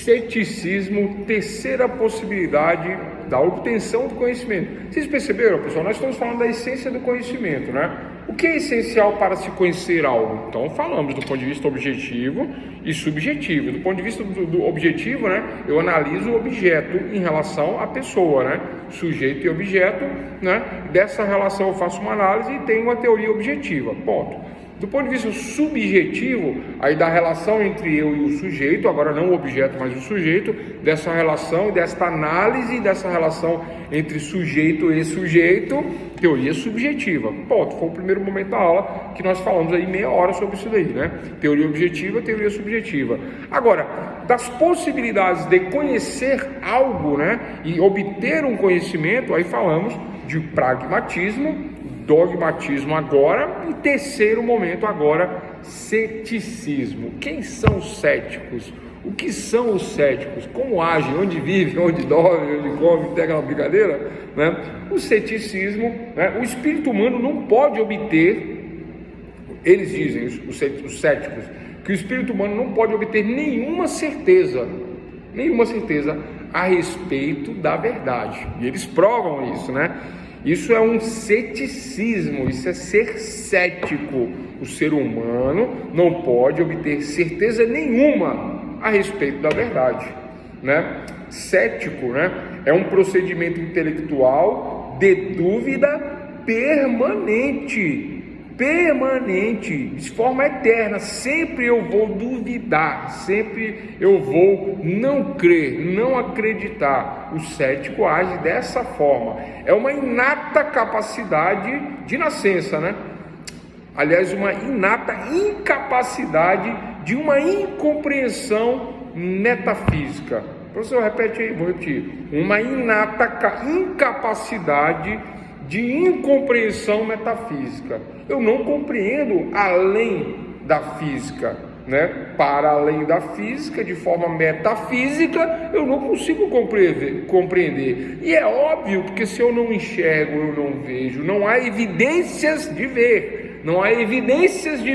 Ceticismo, terceira possibilidade da obtenção do conhecimento. Vocês perceberam, pessoal? Nós estamos falando da essência do conhecimento, né? O que é essencial para se conhecer algo? Então, falamos do ponto de vista objetivo e subjetivo. Do ponto de vista do objetivo, né? Eu analiso o objeto em relação à pessoa, né? Sujeito e objeto, né? Dessa relação eu faço uma análise e tenho uma teoria objetiva. Ponto. Do ponto de vista subjetivo, aí da relação entre eu e o sujeito, agora não o objeto, mas o sujeito, dessa relação, desta análise dessa relação entre sujeito e sujeito, teoria subjetiva. Ponto. Foi o primeiro momento da aula que nós falamos aí meia hora sobre isso daí, né? Teoria objetiva, teoria subjetiva. Agora, das possibilidades de conhecer algo, né? E obter um conhecimento, aí falamos de pragmatismo, dogmatismo agora, e terceiro momento agora, ceticismo. Quem são os céticos? O que são os céticos? Como agem? Onde vivem? Onde dormem? Onde comem? Tem aquela brincadeira? Né? O ceticismo, né? O espírito humano não pode obter, eles dizem, os céticos, que o espírito humano não pode obter nenhuma certeza a respeito da verdade. E eles provam isso, né? Isso é um ceticismo, isso é ser cético. O ser humano não pode obter certeza nenhuma a respeito da verdade, né? Cético, né? É um procedimento intelectual de dúvida permanente, de forma eterna. Sempre eu vou duvidar, sempre eu vou não crer, não acreditar. O cético age dessa forma. É uma inata capacidade de nascença, né? Aliás, uma inata incapacidade de uma incompreensão metafísica. Professor, repete aí, vou repetir. Uma inata incapacidade de incompreensão metafísica. Eu não compreendo além da física, né? Para além da física, de forma metafísica, eu não consigo compreender. E é óbvio, porque se eu não enxergo, eu não vejo, não há evidências de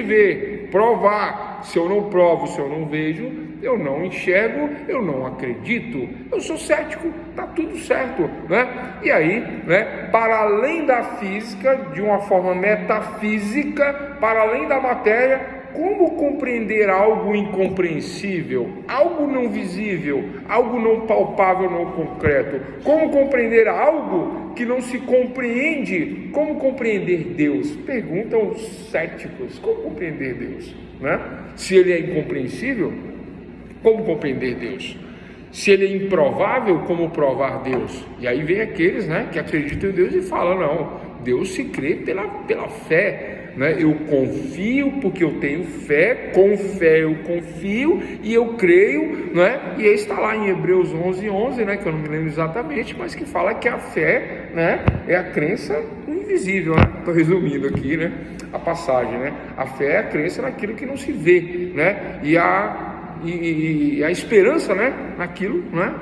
ver, provar. Se eu não provo, se eu não vejo, eu não enxergo, eu não acredito, eu sou cético, tá tudo certo, né? E aí, né, para além da física, de uma forma metafísica, para além da matéria, como compreender algo incompreensível, algo não visível, algo não palpável, não concreto? Como compreender algo que não se compreende? Como compreender Deus? Perguntam os céticos, como compreender Deus, né? Se ele é incompreensível, como compreender Deus? Se ele é improvável, como provar Deus? E aí vem aqueles, né, que acreditam em Deus e falam, não, Deus se crê pela fé, né? Eu confio porque eu tenho fé, com fé eu confio e eu creio, né? E aí está lá em Hebreus 11:11, né, que eu não me lembro exatamente, mas que fala que a fé, né, é a crença no invisível, né? Estou resumindo aqui, né, a passagem, né? A fé é a crença naquilo que não se vê, né? E a esperança, né, naquilo, né,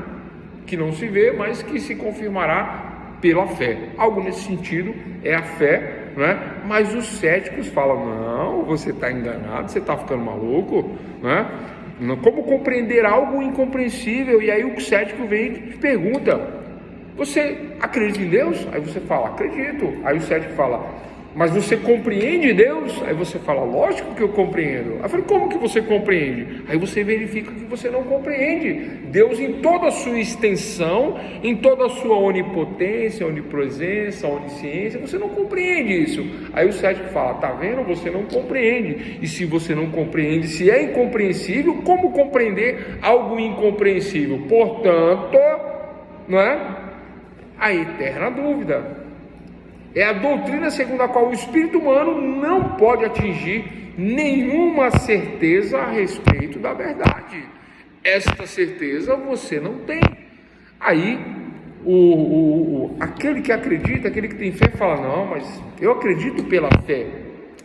que não se vê, mas que se confirmará pela fé. Algo nesse sentido é a fé, né? Mas os céticos falam, não, você está enganado, você está ficando maluco, né? Como compreender algo incompreensível? E aí o cético vem e te pergunta, você acredita em Deus? Aí você fala, acredito. Aí o cético fala, mas você compreende Deus? Aí você fala, lógico que eu compreendo. Aí eu falei, como que você compreende? Aí você verifica que você não compreende Deus em toda a sua extensão, em toda a sua onipotência, onipresença, onisciência, você não compreende isso. Aí o cético fala, tá vendo? Você não compreende. E se você não compreende, se é incompreensível, como compreender algo incompreensível? Portanto, não é? A eterna dúvida. É a doutrina segundo a qual o espírito humano não pode atingir nenhuma certeza a respeito da verdade. Esta certeza você não tem. Aí, aquele que acredita, aquele que tem fé, fala, não, mas eu acredito pela fé.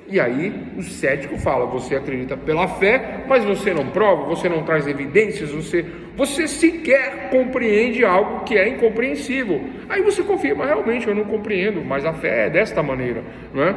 E aí o cético fala, você acredita pela fé, mas você não prova, você não traz evidências, você sequer compreende algo que é incompreensível. Aí você confirma, realmente eu não compreendo, mas a fé é desta maneira, não é?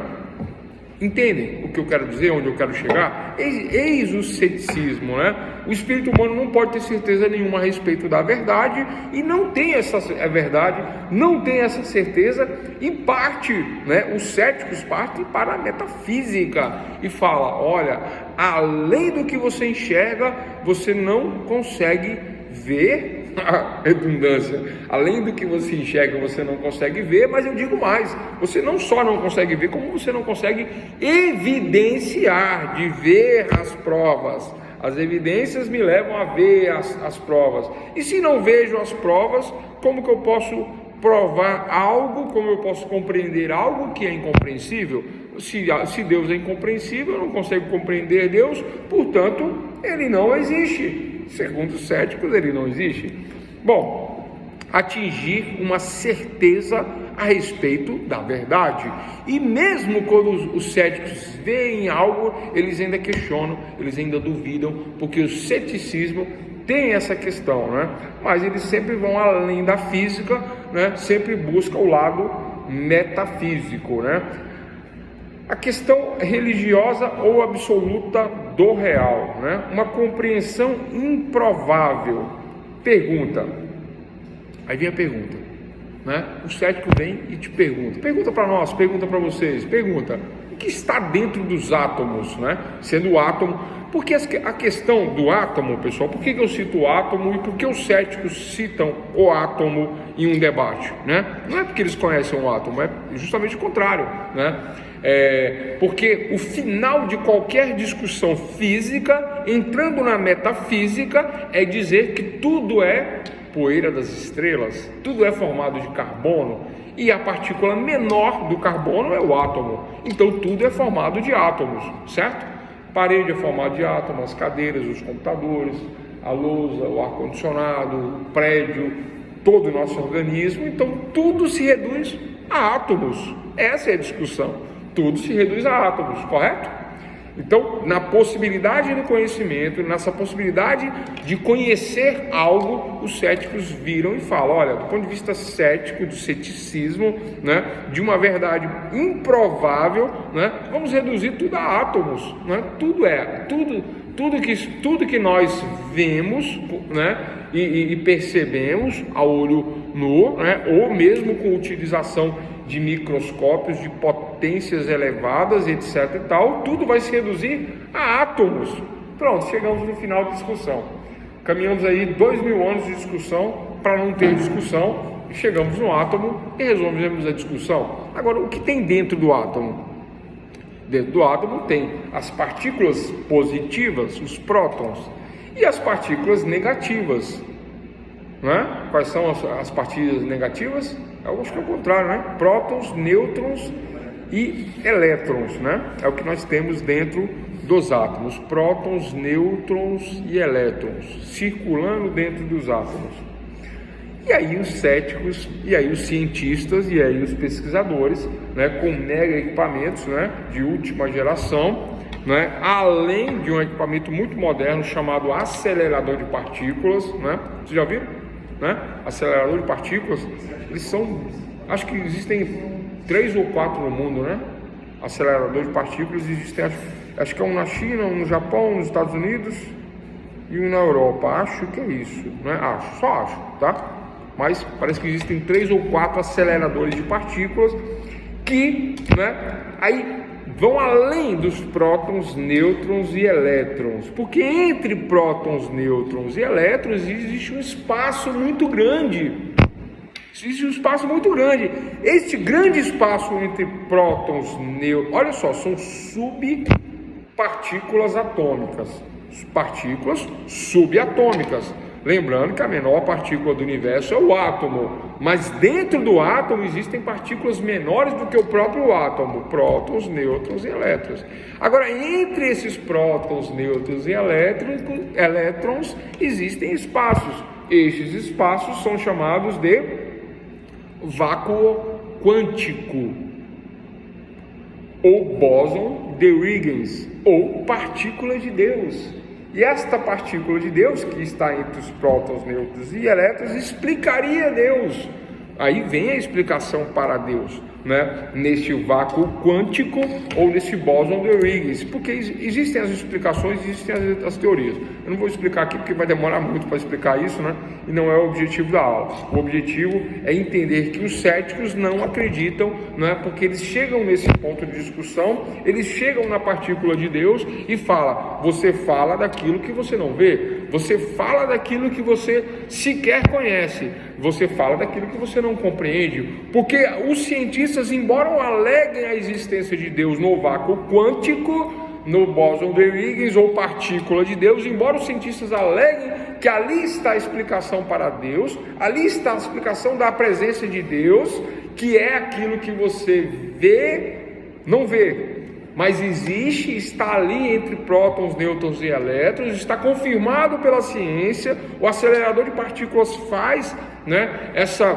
Entendem o que eu quero dizer, onde eu quero chegar? Eis o ceticismo, né? O espírito humano não pode ter certeza nenhuma a respeito da verdade e não tem essa verdade, não tem essa certeza e parte, né? Os céticos partem para a metafísica e fala: olha, além do que você enxerga, você não consegue ver. A redundância, além do que você enxerga, você não consegue ver, mas eu digo mais, você não só não consegue ver, como você não consegue evidenciar, de ver as provas. As evidências me levam a ver as provas, e se não vejo as provas, como que eu posso provar algo, como eu posso compreender algo que é incompreensível? Se Deus é incompreensível, eu não consigo compreender Deus, portanto, ele não existe. Segundo os céticos, ele não existe. Bom, atingir uma certeza a respeito da verdade. E mesmo quando os céticos veem algo, eles ainda questionam, eles ainda duvidam, porque o ceticismo tem essa questão, né? Mas eles sempre vão além da física, né? Sempre buscam o lado metafísico, né? A questão religiosa ou absoluta do real, né? Uma compreensão improvável. Pergunta. Aí vem a pergunta, né? O cético vem e te pergunta para nós, pergunta para vocês, pergunta: o que está dentro dos átomos, né? Sendo o átomo, porque a questão do átomo, pessoal, por que eu cito o átomo e por que os céticos citam o átomo em um debate, né? Não é porque eles conhecem o átomo, é justamente o contrário, né? Porque o final de qualquer discussão física, entrando na metafísica, é dizer que tudo é poeira das estrelas, tudo é formado de carbono, e a partícula menor do carbono é o átomo, então tudo é formado de átomos, certo? Parede é formada de átomos, as cadeiras, os computadores, a lousa, o ar-condicionado, o prédio, todo o nosso organismo, então tudo se reduz a átomos. Essa é a discussão. Tudo se reduz a átomos, correto? Então, na possibilidade do conhecimento, nessa possibilidade de conhecer algo, os céticos viram e falam: olha, do ponto de vista cético, do ceticismo, né, de uma verdade improvável, né, vamos reduzir tudo a átomos, né? Tudo que nós vemos, né, e percebemos a olho nu, né, ou mesmo com utilização de microscópios de potências elevadas, etc e tal, tudo vai se reduzir a átomos. Pronto, chegamos no final da discussão. Caminhamos aí 2000 anos de discussão para não ter discussão, e chegamos no átomo e resolvemos a discussão. Agora, o que tem dentro do átomo? Dentro do átomo tem as partículas positivas, os prótons, e as partículas negativas, né? Quais são as partículas negativas? Eu acho que é o contrário, né? Prótons, nêutrons e elétrons, né? É o que nós temos dentro dos átomos. Prótons, nêutrons e elétrons circulando dentro dos átomos. E aí os céticos, e aí os cientistas, e aí os pesquisadores, né, com mega equipamentos, né, de última geração, né, além de um equipamento muito moderno chamado acelerador de partículas, né? Vocês já viram? Né? Acelerador de partículas, eles são, acho que existem 3 ou 4 no mundo, né? Acelerador de partículas existem, acho que é um na China, um no Japão, nos Estados Unidos e um na Europa, acho que é isso, né? Só acho, tá? Mas parece que existem 3 ou 4 aceleradores de partículas que, né, aí vão além dos prótons, nêutrons e elétrons, porque entre prótons, nêutrons e elétrons existe um espaço muito grande. Existe um espaço muito grande. Este grande espaço entre prótons, nêutrons, olha só, são subpartículas atômicas, partículas subatômicas. Lembrando que a menor partícula do universo é o átomo, mas dentro do átomo existem partículas menores do que o próprio átomo, prótons, nêutrons e elétrons. Agora, entre esses prótons, nêutrons e elétrons existem espaços. Estes espaços são chamados de vácuo quântico, ou bóson de Huygens, ou partícula de Deus. E esta partícula de Deus, que está entre os prótons, nêutrons e elétrons, explicaria Deus. Aí vem a explicação para Deus. né, neste vácuo quântico ou nesse bóson de Higgs, porque existem as explicações, existem as teorias. Eu não vou explicar aqui porque vai demorar muito para explicar isso, né, e não é o objetivo da aula. O objetivo é entender que os céticos não acreditam, né, porque eles chegam nesse ponto de discussão, eles chegam na partícula de Deus e falam: você fala daquilo que você não vê, você fala daquilo que você sequer conhece, você fala daquilo que você não compreende, porque os cientistas, embora aleguem a existência de Deus no vácuo quântico, no bóson de Higgs ou partícula de Deus, embora os cientistas aleguem que ali está a explicação para Deus, ali está a explicação da presença de Deus, que é aquilo que você vê, não vê, mas existe, está ali entre prótons, nêutrons e elétrons, está confirmado pela ciência. O acelerador de partículas faz, né, essa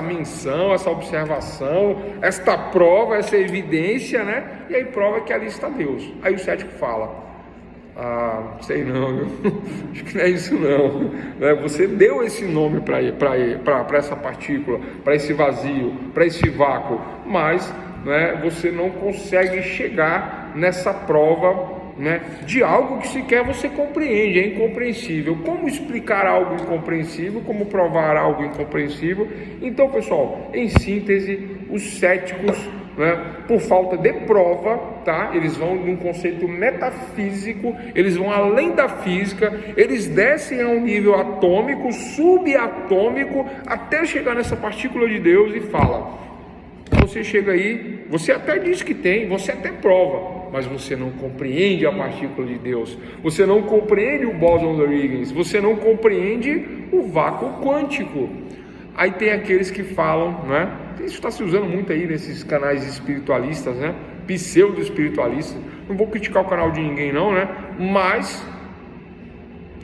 menção, essa observação, esta prova, essa evidência, né? E aí prova que ali está Deus. Aí o cético fala: sei não, viu? Acho que não é isso não, né? Você deu esse nome para essa partícula, para esse vazio, para esse vácuo, mas, né, você não consegue chegar nessa prova, né, de algo que sequer você compreende, é incompreensível. Como explicar algo incompreensível? Como provar algo incompreensível? Então, pessoal, em síntese, os céticos, né, por falta de prova, tá? Eles vão num conceito metafísico, eles vão além da física, eles descem a um nível atômico, subatômico, até chegar nessa partícula de Deus e fala: você chega aí, você até diz que tem, você até prova, mas você não compreende a partícula de Deus, você não compreende o bóson de Higgs, você não compreende o vácuo quântico. Aí tem aqueles que falam, né? Isso está se usando muito aí nesses canais espiritualistas, né? Pseudo-espiritualistas. Não vou criticar o canal de ninguém não, né? Mas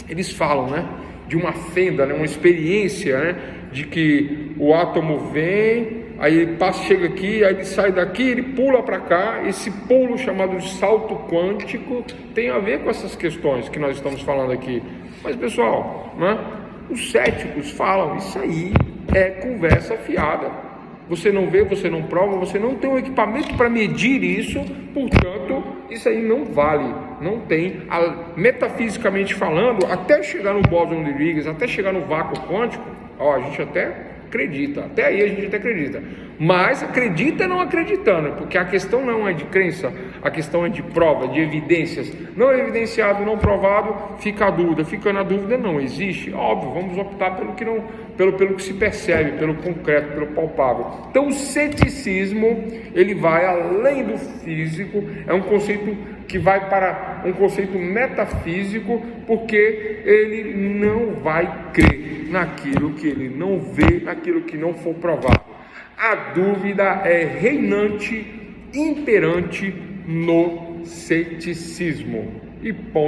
eles falam, né, de uma fenda, né, uma experiência, né, de que o átomo vem, aí ele passa, chega aqui, aí ele sai daqui, ele pula para cá. Esse pulo chamado de salto quântico tem a ver com essas questões que nós estamos falando aqui. Mas, pessoal, né, os céticos falam: isso aí é conversa fiada. Você não vê, você não prova, você não tem um equipamento para medir isso, portanto, isso aí não vale, não tem. Metafisicamente falando, até chegar no bóson de Higgs, até chegar no vácuo quântico, a gente até acredita, até aí a gente até acredita, mas acredita não acreditando, porque a questão não é de crença, a questão é de prova, de evidências. Não evidenciado, não provado, fica a dúvida. Fica na dúvida, não existe, óbvio, vamos optar pelo que não, pelo que se percebe, pelo concreto, pelo palpável. Então o ceticismo, ele vai além do físico, é um conceito que vai para um conceito metafísico, porque ele não vai crer naquilo que ele não vê, naquilo que não for provado. A dúvida é reinante, imperante no ceticismo. E ponto.